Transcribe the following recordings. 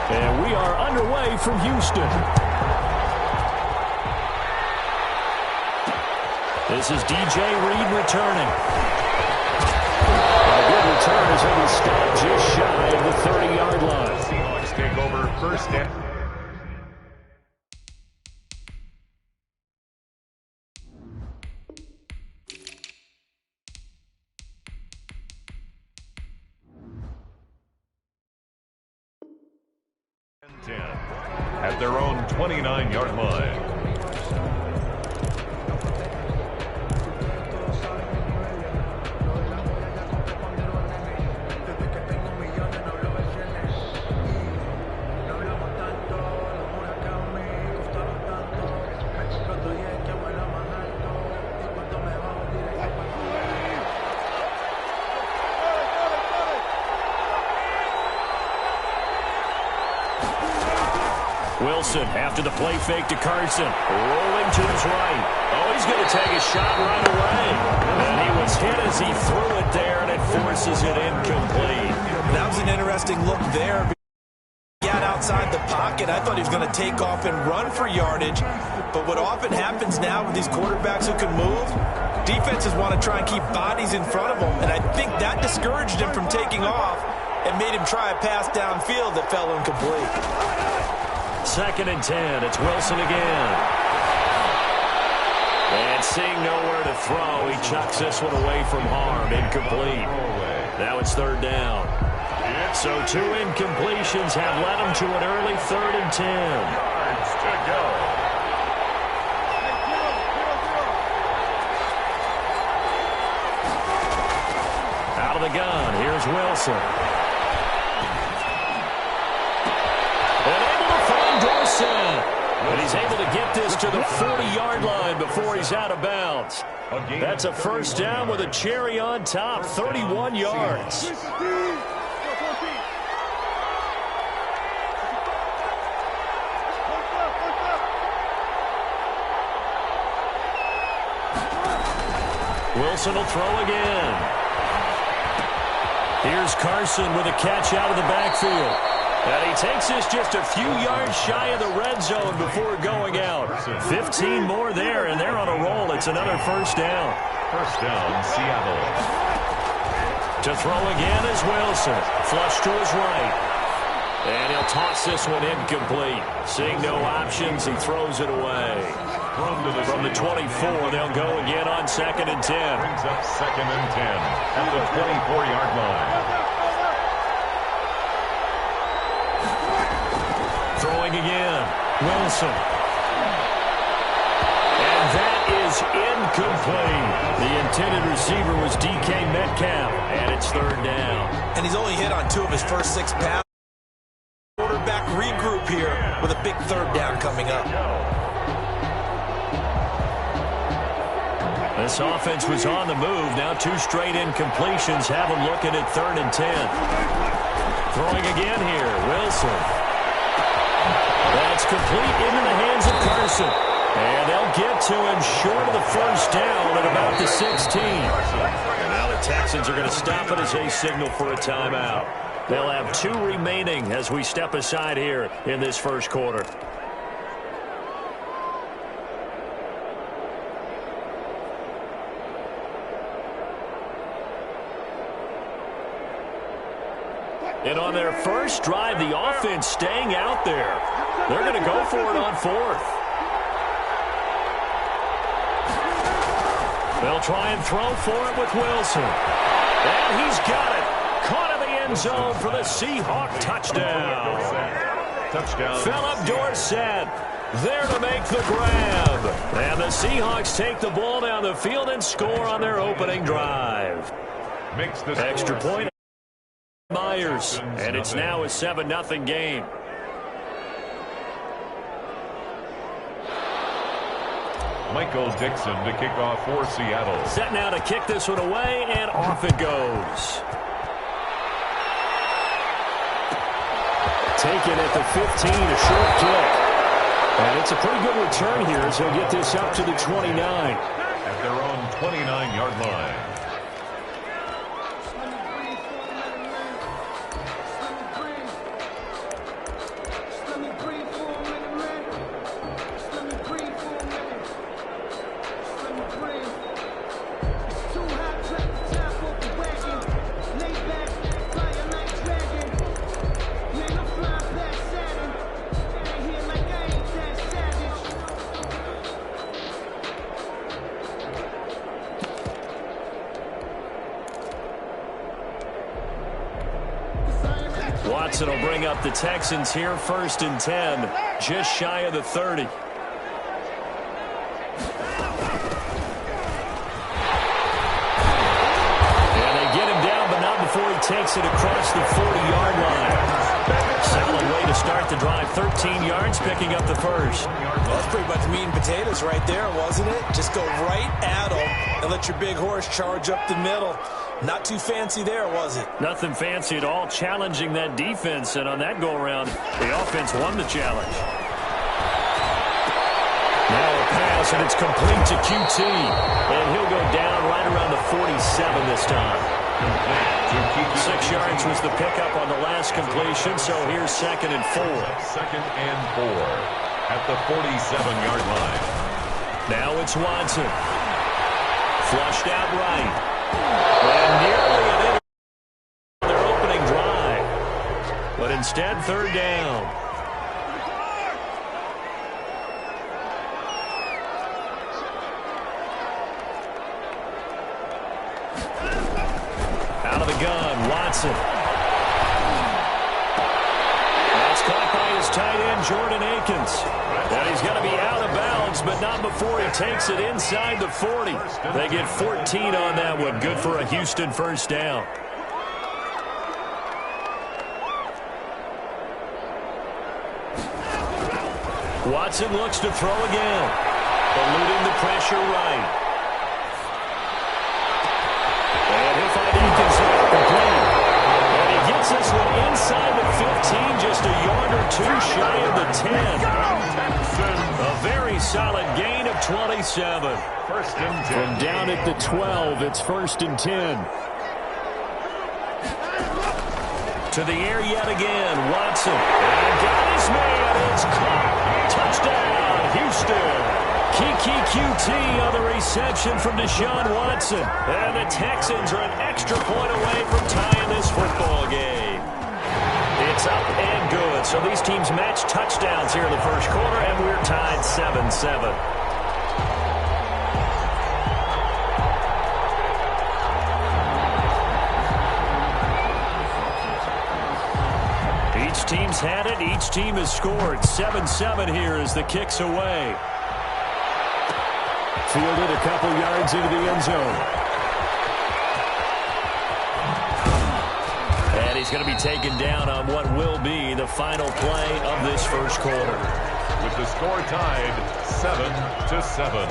And we are underway from Houston. This is DJ Reed returning. A good return as it will stop just shy of the 30-yard line. Seahawks take over first down. At their own 29-yard line. Wilson after the play fake to Carson. Rolling to his right. Oh, he's going to take a shot right away. And he was hit as he threw it there, and it forces it incomplete. That was an interesting look there. He got outside the pocket. I thought he was going to take off and run for yardage. But what often happens now with these quarterbacks who can move, defenses want to try and keep bodies in front of them. And I think that discouraged him from taking off and made him try a pass downfield that fell incomplete. 2nd and 10. It's Wilson again. And seeing nowhere to throw, he chucks this one away from harm. Incomplete. Now it's 3rd down. So 2 incompletions have led him to an early 3rd and 10. Yards to go. Out of the gun. Here's Wilson. But he's able to get this to the 40-yard line before he's out of bounds. That's a first down with a cherry on top, 31 yards. Wilson will throw again. Here's Carson with a catch out of the backfield. And he takes this just a few yards shy of the red zone before going out. 15 more there, and they're on a roll. It's another first down. First down, Seattle. To throw again is Wilson. Flush to his right. And he'll toss this one incomplete. Seeing no options, he throws it away. From the 24, they'll go again on 2nd and 10. Brings up 2nd and 10 at the 24-yard line. Throwing again, Wilson. And that is incomplete. The intended receiver was DK Metcalf, and it's 3rd down. And he's only hit on 2 of his first 6 passes. Quarterback regroup here with a big 3rd down coming up. This offense was on the move. Now 2 straight incompletions have them looking at 3rd and 10. Throwing again here, Wilson. That's complete into the hands of Carson. And they'll get to him short of the first down at about the 16. And now the Texans are going to stop it as they signal for a timeout. They'll have 2 remaining as we step aside here in this first quarter. And on their first drive, the offense staying out there. They're going to go for it on 4th. They'll try and throw for it with Wilson. And he's got it. Caught in the end zone for the Seahawk touchdown. Philip Dorsett there to make the grab. And the Seahawks take the ball down the field and score on their opening drive. Extra point. Myers, and it's now a 7-0 game. Michael Dixon to kick off for Seattle. Set now to kick this one away, and off it goes. Taken at the 15, a short kick. And it's a pretty good return here as he'll get this up to the 29. At their own 29-yard line. Watson will bring up the Texans here, 1st and 10, just shy of the 30. Before he takes it across the 40-yard line. Solid way to start the drive. 13 yards, picking up the first. Well, that's pretty much meat and potatoes right there, wasn't it? Just go right at him and let your big horse charge up the middle. Not too fancy there, was it? Nothing fancy at all, challenging that defense. And on that go-around, the offense won the challenge. Now a pass, and it's complete to QT. And he'll go down right around the 47 this time. 6 yards was the pickup on the last completion, so here's 2nd and 4. 2nd and 4 at the 47-yard line. Now it's Watson. Flushed out right. And nearly an interception on their opening drive. But instead, 3rd down. Out of the gun, Watson. That's caught by his tight end, Jordan Akins. And he's going to be out of bounds, but not before he takes it inside the 40. They get 14 on that one. Good for a Houston 1st down. Watson looks to throw again. Eluding the pressure right. And he'll find Akins here complete. And he gets this one inside the 15, just a yard or two shy of the 10. A very solid gain of 27. 1st and 10. From down at the 12, it's 1st and 10. To the air yet again, Watson. And got his man. It's caught. Touchdown, Houston. Kiki QT on the reception from Deshaun Watson. And the Texans are an extra point away from tying this football game. It's up and good. So these teams match touchdowns here in the 1st quarter, and we're tied 7-7. Each team's had it. Each team has scored. 7-7 here as the kick's away. Fielded a couple yards into the end zone. And he's going to be taken down on what will be the final play of this 1st quarter. With the score tied 7-7.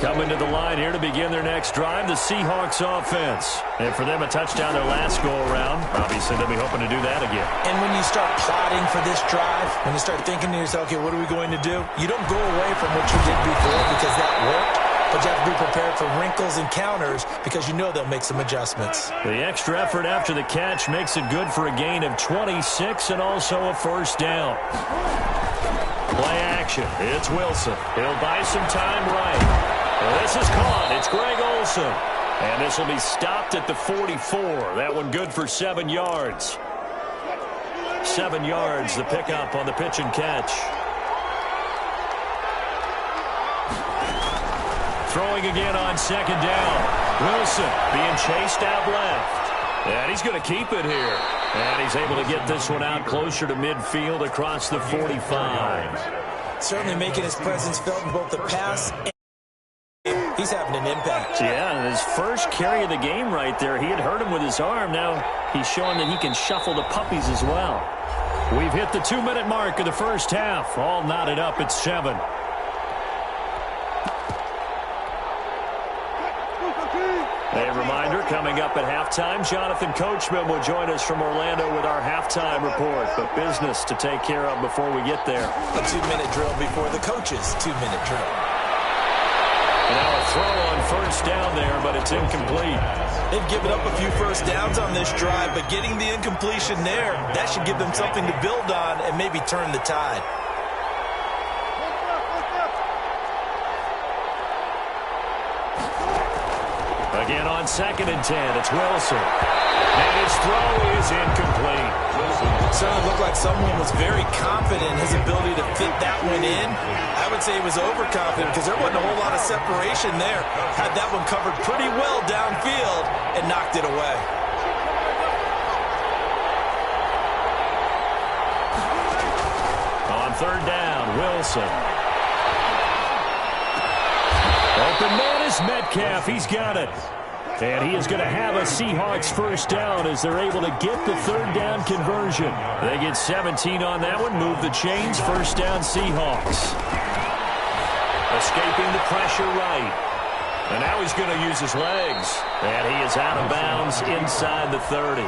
Coming to the line here to begin their next drive, the Seahawks offense. And for them, a touchdown their last go-around. Obviously, they'll be hoping to do that again. And when you start plotting for this drive, when you start thinking to yourself, okay, what are we going to do? You don't go away from what you did before because that worked. But you have to be prepared for wrinkles and counters because you know they'll make some adjustments. The extra effort after the catch makes it good for a gain of 26 and also a 1st down. Play action. It's Wilson. He'll buy some time right. Well, this is caught. It's Greg Olsen. And this will be stopped at the 44. That one good for 7 yards. 7 yards, the pickup on the pitch and catch. Throwing again on 2nd down. Wilson being chased out left. And he's going to keep it here. And he's able to get this one out closer to midfield across the 45. Certainly making his presence felt in both the pass and he's having an impact. Yeah, his first carry of the game right there. He had hurt him with his arm. Now he's showing that he can shuffle the puppies as well. We've hit the 2-minute mark of the 1st half. All knotted up at 7. A reminder, coming up at halftime, Jonathan Coachman will join us from Orlando with our halftime report. But business to take care of before we get there. A 2-minute drill before the coach's 2-minute drill. Now a throw on 1st down there, but it's incomplete. They've given up a few 1st downs on this drive, but getting the incompletion there, that should give them something to build on and maybe turn the tide. Again on 2nd and 10, it's Wilson. And his throw is incomplete. It certainly looked like someone was very confident in his ability to fit that one in. I would say he was overconfident because there wasn't a whole lot of separation there. Had that one covered pretty well downfield and knocked it away. On 3rd down, Wilson. Open man is Metcalf. He's got it. And he is going to have a Seahawks first down as they're able to get the 3rd down conversion. They get 17 on that one, move the chains, first down Seahawks. Escaping the pressure right. And now he's going to use his legs. And he is out of bounds inside the 30.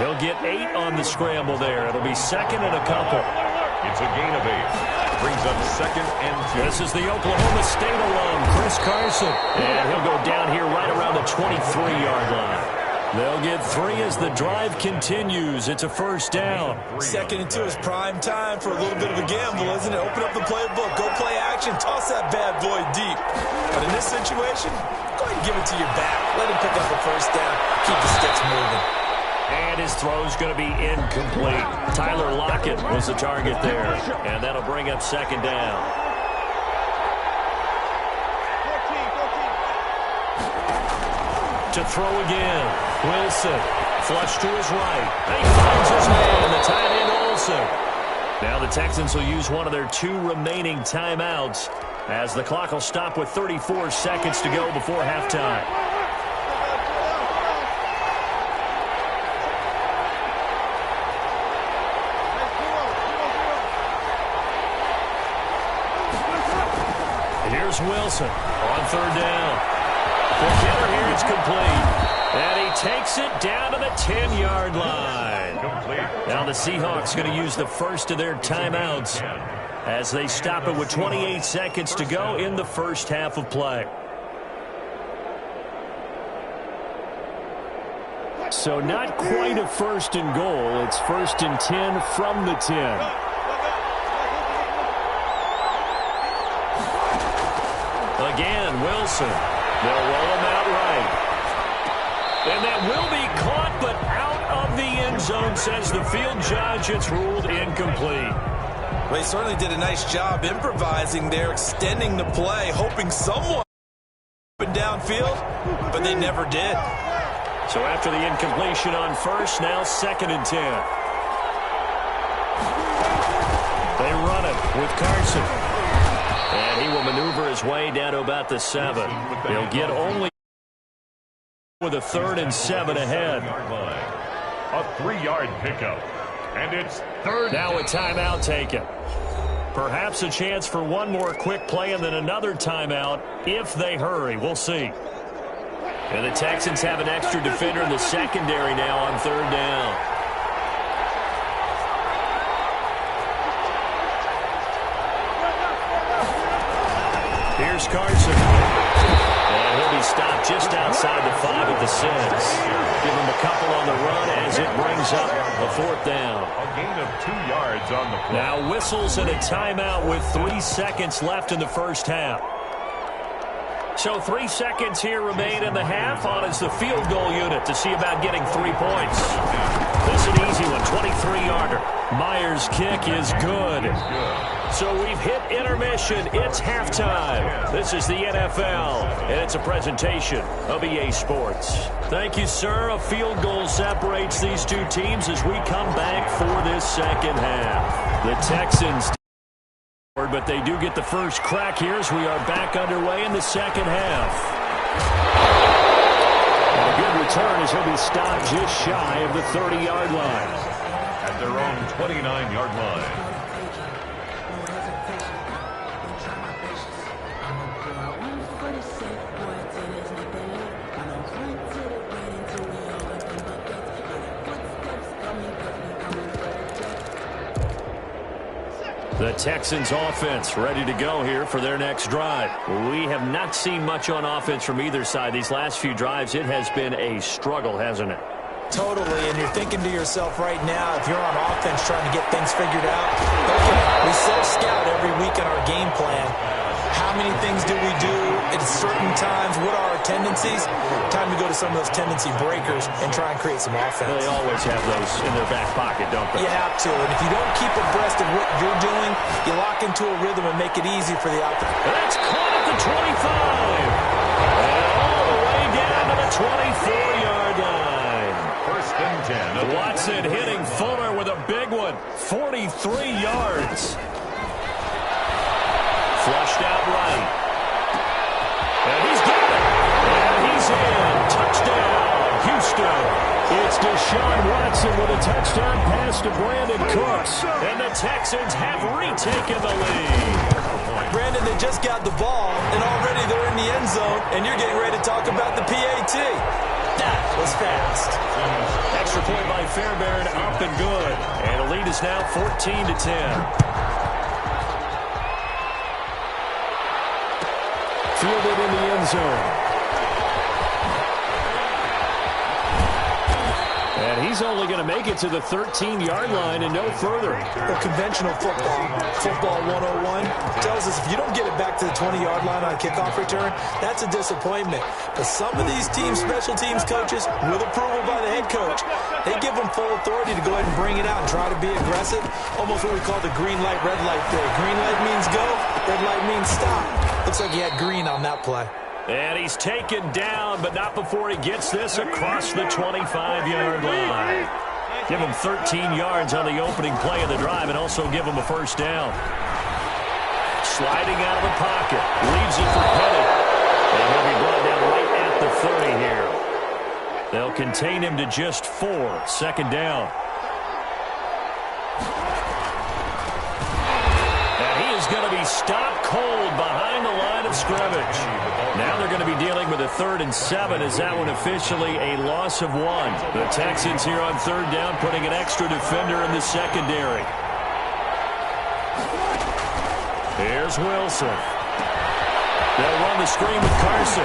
He'll get 8 on the scramble there. It'll be 2nd and a couple. It's a gain of 8. Brings up 2nd and 2. This is the Oklahoma State alum, Chris Carson. And he'll go down here right around the 23-yard line. They'll get 3 as the drive continues. It's a first down. 2nd and 2 is prime time for a little bit of a gamble, isn't it? Open up the playbook, go play action, toss that bad boy deep. But in this situation, go ahead and give it to your back. Let him pick up the first down. Keep the sticks moving. And his throw's going to be incomplete. Tyler Lockett was the target there. And that'll bring up 2nd down. To throw again. Wilson. Flush to his right. He finds his man. The tight end Olsen. Now the Texans will use one of their 2 remaining timeouts as the clock will stop with 34 seconds to go before halftime. Here's Wilson on 3rd down. For Kenner here, it's complete. And he takes it down to the 10-yard line. Complete. Now the Seahawks going to use the first of their timeouts as they stop it with 28 seconds to go in the first half of play. So not quite a 1st and goal. It's 1st and 10 from the 10. Again, Wilson. They'll roll him out right. And that will be caught, but out of the end zone, says the field judge. It's ruled incomplete. Well, he certainly did a nice job improvising there, extending the play, hoping someone would downfield, but they never did. So after the incompletion on 1st, now 2nd and 10. They run it with Carson. And he will maneuver his way down to about the 7. He'll get only with a 3rd and 7 ahead. A 3-yard pickup. And it's 3rd. Now a timeout taken. Perhaps a chance for one more quick play and then another timeout if they hurry. We'll see. And the Texans have an extra defender in the secondary now on 3rd down. Here's Carson. And he'll be stopped just outside the 5 at the 6. Give him a couple on the run as it brings up a 4th down. A gain of 2 yards on the play. Now whistles and a timeout with 3 seconds left in the first half. So 3 seconds here remain in the half. On is the field goal unit to see about getting 3 points. This is an easy one, 23-yarder. Myers' kick is good. So we've hit intermission. It's halftime. This is the NFL, and it's a presentation of EA Sports. Thank you, sir. A field goal separates these 2 teams as we come back for this second half. The Texans, but they do get the first crack here as we are back underway in the second half. And a good return as he'll be stopped just shy of the 30-yard line. At their own 29-yard line. The Texans offense ready to go here for their next drive. We have not seen much on offense from either side. These last few drives, it has been a struggle, hasn't it? Totally, and you're thinking to yourself right now, if you're on offense trying to get things figured out, okay, we self-scout every week in our game plan. How many things do we do at certain times? What are our tendencies, time to go to some of those tendency breakers and try and create some offense. They always have those in their back pocket, don't they? You have to, and if you don't keep abreast of what you're doing, you lock into a rhythm and make it easy for the offense. That's caught at the 25. And all the way down to the 24-yard line. First and 10. Watson hitting Fuller with a big one. 43 yards. Flushed out right. And he's got it. And he's in. Touchdown, Houston. It's Deshaun Watson with a touchdown pass to Brandon Cooks. And the Texans have retaken the lead. Brandon, they just got the ball, and already they're in the end zone, and you're getting ready to talk about the PAT. That was fast. Extra point by Fairbairn, up and good. And the lead is now 14-10. Fielded in the end zone. And he's only going to make it to the 13-yard line and no further. Well, conventional football 101, tells us if you don't get it back to the 20-yard line on a kickoff return, that's a disappointment. But some of these special teams coaches, with approval by the head coach, they give them full authority to go ahead and bring it out and try to be aggressive. Almost what we call the green light, red light there. Green light means go, red light means stop. Looks like he had green on that play. And he's taken down, but not before he gets this across the 25-yard line. Give him 13 yards on the opening play of the drive and also give him a first down. Sliding out of the pocket. Leaves it for Petty. And he'll be brought down right at the 30 here. They'll contain him to just 4. Second down. And he is going to be stopped cold behind the line of scrimmage. Now they're going to be dealing with a 3rd and 7 as that one officially a loss of 1. The Texans here on 3rd down putting an extra defender in the secondary. Here's Wilson. They'll run the screen with Carson.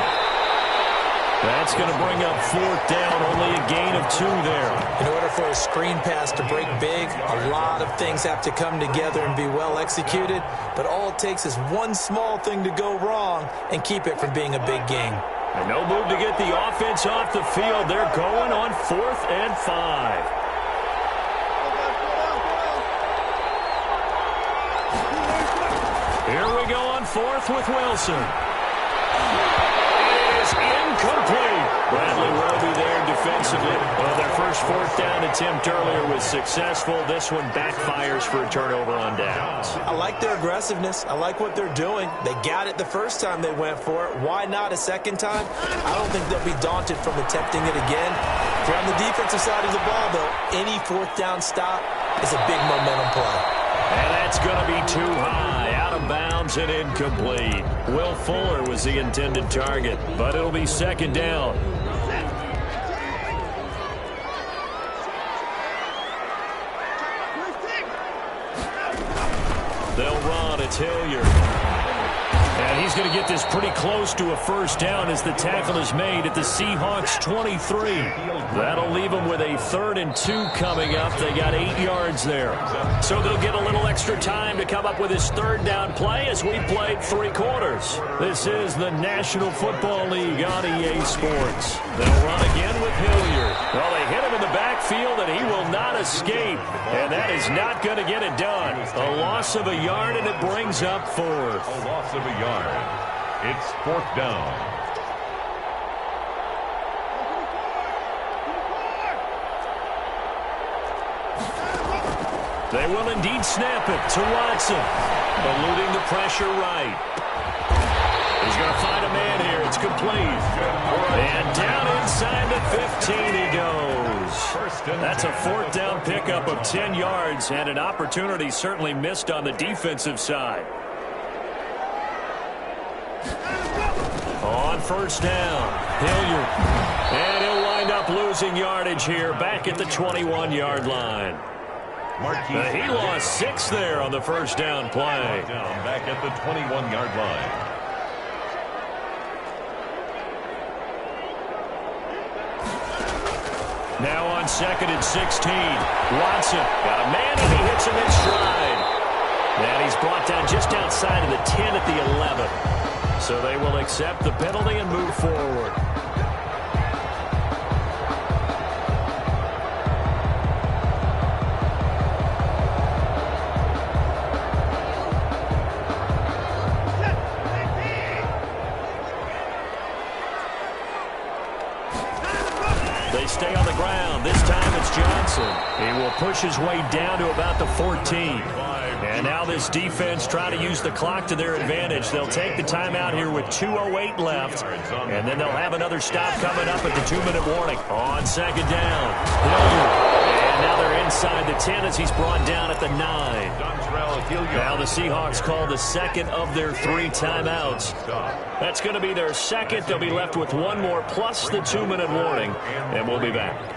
That's going to bring up 4th down, only a gain of 2 there. In order for a screen pass to break big, a lot of things have to come together and be well executed, but all it takes is one small thing to go wrong and keep it from being a big game. And no move to get the offense off the field. They're going on 4th and 5. Here we go on 4th with Wilson. Incomplete. Bradley Roby there defensively. Well, their first 4th down attempt earlier was successful. This one backfires for a turnover on downs. I like their aggressiveness. I like what they're doing. They got it the first time they went for it. Why not a second time? I don't think they'll be daunted from attempting it again. If you're on the defensive side of the ball, though, any 4th down stop is a big momentum play. And that's going to be too high, out of bounds and incomplete. Will Fuller was the intended target, but it'll be 2nd down. They'll run. It's Hilliard. And he's going to get this pretty close to a first down as the tackle is made at the Seahawks 23. That'll leave them with a 3rd and 2 coming up. They got 8 yards there. So they'll get a little extra time to come up with his 3rd down play as we played 3 quarters. This is the National Football League on EA Sports. They'll run again with Hilliard. Well, they hit him in the backfield, and he will not escape. And that is not going to get it done. A loss of a yard, and it brings up 4th. A loss of a yard. It's 4th down. They will indeed snap it to Watson. Eluding the pressure right. He's going to find a man here. It's complete. And down inside the 15 he goes. That's a 4th down pickup of 10 yards and an opportunity certainly missed on the defensive side. On 1st down, Hilliard. And he'll wind up losing yardage here back at the 21-yard line. He lost 6 there on the 1st down play. Back at the 21-yard line. Now on 2nd and 16. Watson got a man and he hits him in stride. And he's brought down just outside of the 10 at the 11. So they will accept the penalty and move forward. They stay on the ground. This time it's Johnson. He will push his way down to about the 14. And now this defense trying to use the clock to their advantage. They'll take the timeout here with 2:08 left. And then they'll have another stop coming up at the 2-minute warning. On second down. And now they're inside the 10 as he's brought down at the 9. Now the Seahawks call the second of their 3 timeouts. That's going to be their second. They'll be left with one more plus the 2-minute warning. And we'll be back.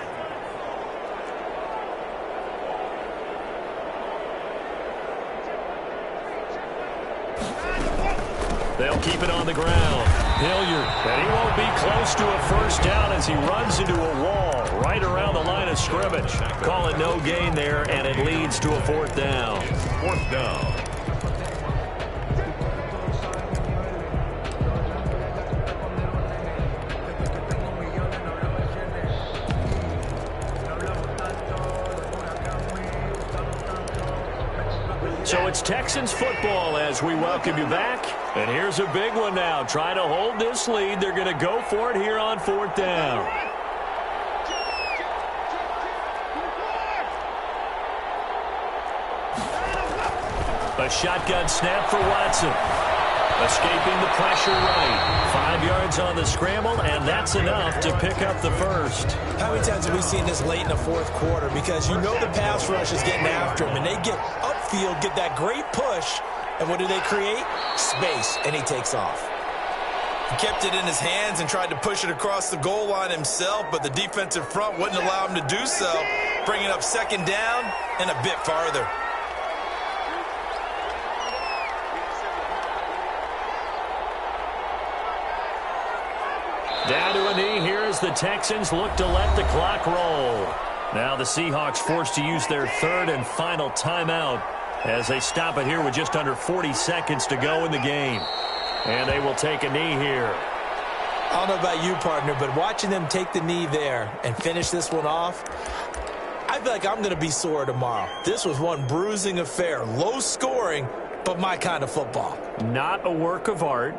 They'll keep it on the ground. Hilliard, and he won't be close to a first down as he runs into a wall right around the line of scrimmage. Call it no gain there, and it leads to a 4th down. 4th down. So it's Texans football as we welcome you back. And here's a big one now. Trying to hold this lead. They're going to go for it here on 4th down. A shotgun snap for Watson. Escaping the pressure right. 5 yards on the scramble, and that's enough to pick up the first. How many times have we seen this late in the 4th quarter? Because you know the pass rush is getting after him, and they get upfield, get that great push, and what do they create? Space, and he takes off. He kept it in his hands and tried to push it across the goal line himself, but the defensive front wouldn't allow him to do so, bringing up second down and a bit farther. Down to a knee here as the Texans look to let the clock roll. Now the Seahawks forced to use their 3rd and final timeout as they stop it here with just under 40 seconds to go in the game. And they will take a knee here. I don't know about you, partner, but watching them take the knee there and finish this one off, I feel like I'm going to be sore tomorrow. This was one bruising affair. Low scoring, but my kind of football. Not a work of art,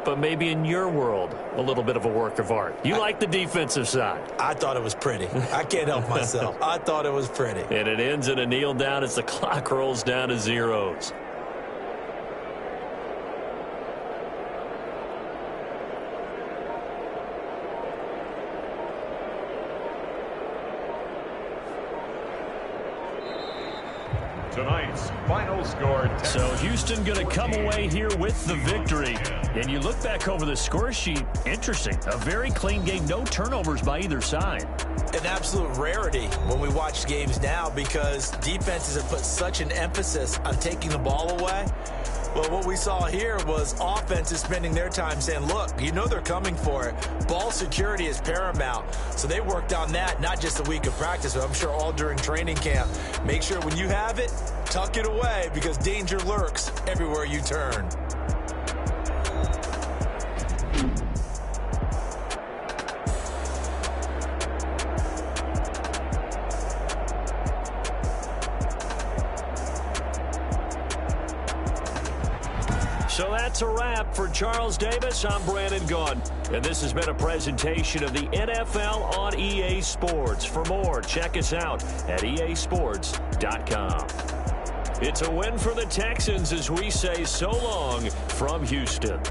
but maybe in your world, a little bit of a work of art. You like the defensive side. I thought it was pretty. I can't help myself. I thought it was pretty. And it ends in a kneel down as the clock rolls down to zeros. Tonight's final score. So Houston going to come away here with the victory. And you look back over the score sheet, interesting. A very clean game, no turnovers by either side. An absolute rarity when we watch games now because defenses have put such an emphasis on taking the ball away. Well, what we saw here was offenses spending their time saying, look, you know they're coming for it. Ball security is paramount. So they worked on that, not just a week of practice, but I'm sure all during training camp. Make sure when you have it, tuck it away because danger lurks everywhere you turn. So that's a wrap for Charles Davis. I'm Brandon Gaudin, and this has been a presentation of the NFL on EA Sports. For more, check us out at easports.com. It's a win for the Texans as we say so long from Houston.